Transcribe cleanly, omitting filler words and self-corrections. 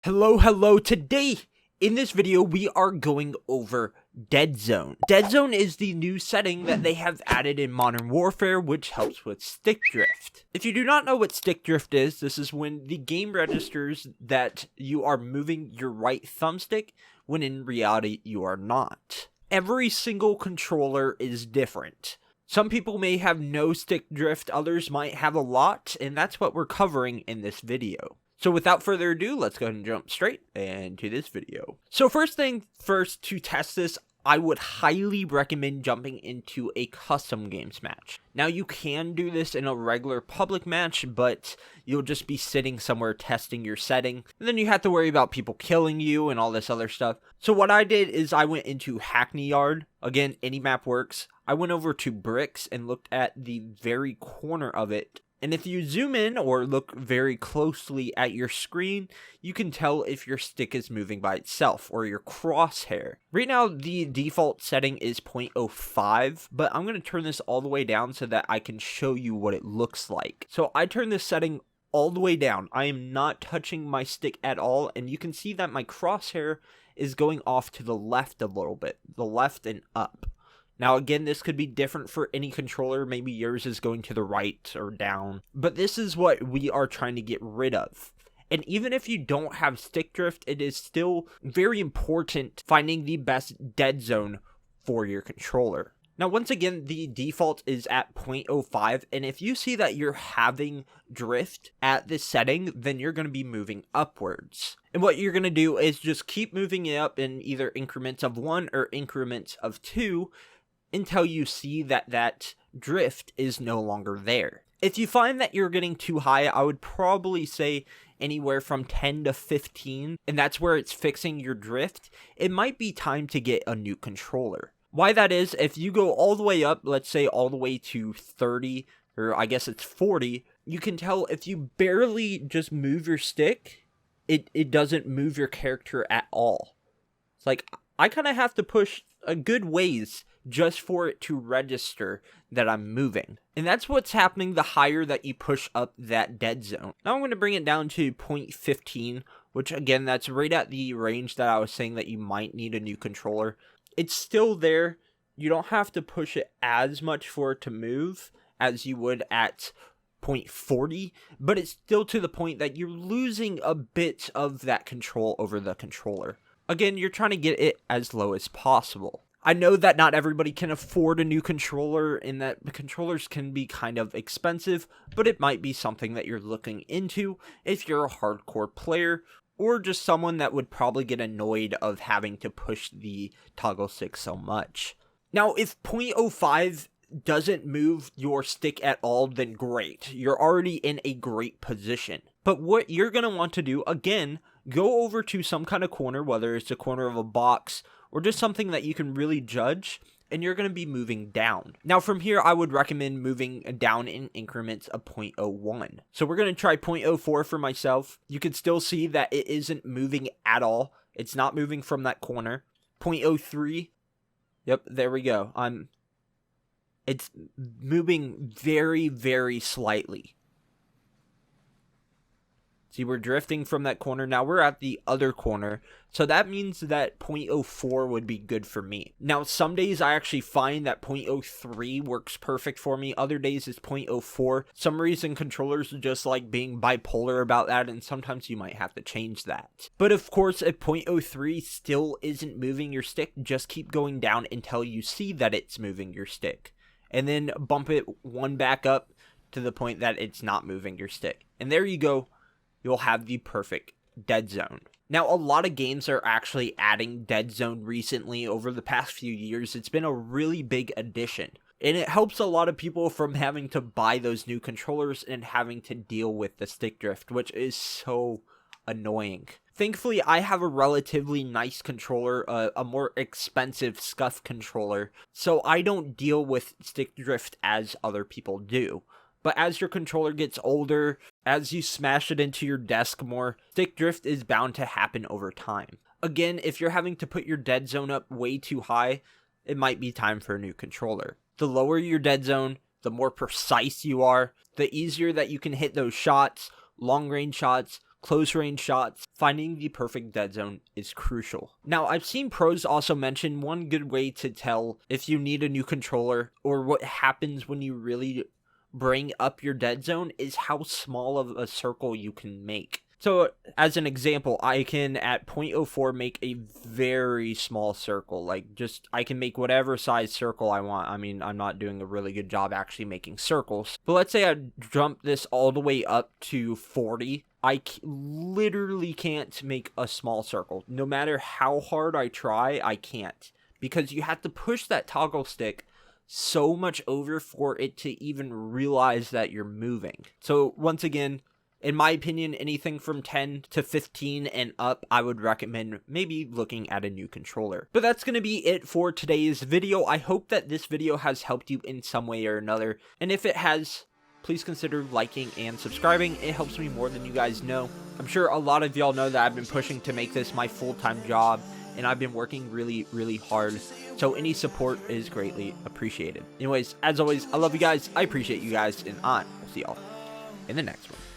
Hello, today in this video we are going over Deadzone. Deadzone is the new setting that they have added in Modern Warfare, which helps with stick drift. If you do not know what stick drift is, this is when the game registers that you are moving your right thumbstick when in reality you are not. Every single controller is different. Some people may have no stick drift, others might have a lot, and that's what we're covering in this video. So without further ado, let's go ahead and jump straight into this video. So first thing first, to test this, I would highly recommend jumping into a custom games match. Now you can do this in a regular public match, but you'll just be sitting somewhere testing your setting. And then you have to worry about people killing you and all this other stuff. So what I did is I went into Hackney Yard. Again, any map works. I went over to Bricks and looked at the very corner of it. And if you zoom in or look very closely at your screen, you can tell if your stick is moving by itself or your crosshair. Right now, the default setting is 0.05, but I'm going to turn this all the way down so that I can show you what it looks like. So I turn this setting all the way down. I am not touching my stick at all, and you can see that my crosshair is going off to the left a little bit, the left and up. Now again, this could be different for any controller, maybe yours is going to the right or down, but this is what we are trying to get rid of. And even if you don't have stick drift, it is still very important finding the best dead zone for your controller. Now once again, the default is at 0.05, and if you see that you're having drift at this setting, then you're going to be moving upwards. And what you're going to do is just keep moving it up in either increments of 1 or increments of 2, until you see that drift is no longer there. If you find that you're getting too high, I would probably say anywhere from 10 to 15, and that's where it's fixing your drift. It might be time to get a new controller. Why that is, if you go all the way up, let's say all the way to 30, or I guess it's 40, you can tell if you barely just move your stick, it doesn't move your character at all. It's like, I kind of have to push a good ways just for it to register that I'm moving. And that's what's happening the higher that you push up that dead zone. Now I'm going to bring it down to 0.15, which again, that's right at the range that I was saying that you might need a new controller. It's still there. You don't have to push it as much for it to move as you would at 0.40, but it's still to the point that you're losing a bit of that control over the controller. Again, you're trying to get it as low as possible. I know that not everybody can afford a new controller and that the controllers can be kind of expensive, but it might be something that you're looking into if you're a hardcore player or just someone that would probably get annoyed of having to push the toggle stick so much. Now, if 0.05 doesn't move your stick at all, then great. You're already in a great position. But what you're going to want to do, again, go over to some kind of corner, whether it's a corner of a box or just something that you can really judge, and you're going to be moving down. Now from here, I would recommend moving down in increments of 0.01. So we're going to try 0.04 for myself. You can still see that it isn't moving at all. It's not moving from that corner. 0.03. Yep, there we go. It's moving very, very slightly. See, we're drifting from that corner. Now we're at the other corner. So that means that 0.04 would be good for me. Now, some days I actually find that 0.03 works perfect for me. Other days it's 0.04. Some reason controllers are just like being bipolar about that, and sometimes you might have to change that. But of course, if 0.03 still isn't moving your stick, just keep going down until you see that it's moving your stick. And then bump it one back up to the point that it's not moving your stick. And there you go. You'll have the perfect dead zone. Now, a lot of games are actually adding dead zone recently. Over the past few years, it's been a really big addition. And it helps a lot of people from having to buy those new controllers and having to deal with the stick drift, which is so annoying. Thankfully, I have a relatively nice controller, a more expensive SCUF controller, so I don't deal with stick drift as other people do. But as your controller gets older, as you smash it into your desk more, stick drift is bound to happen over time. Again, if you're having to put your dead zone up way too high, it might be time for a new controller. The lower your dead zone, the more precise you are, the easier that you can hit those shots, long range shots, close range shots, finding the perfect dead zone is crucial. Now, I've seen pros also mention one good way to tell if you need a new controller or what happens when you really bring up your dead zone is how small of a circle you can make. So, as an example, I can, at 0.04, make a very small circle. Like, just, I can make whatever size circle I want. I mean, I'm not doing a really good job actually making circles. But let's say I jump this all the way up to 40. I literally can't make a small circle. No matter how hard I try, I can't. Because you have to push that toggle stick so much over for it to even realize that you're moving. So, once again, in my opinion, anything from 10 to 15 and up, I would recommend maybe looking at a new controller. But that's going to be it for today's video. I hope that this video has helped you in some way or another. And if it has, please consider liking and subscribing. It helps me more than you guys know. I'm sure a lot of y'all know that I've been pushing to make this my full-time job, and I've been working really, really hard. So any support is greatly appreciated. Anyways, as always, I love you guys. I appreciate you guys, and I will see y'all in the next one.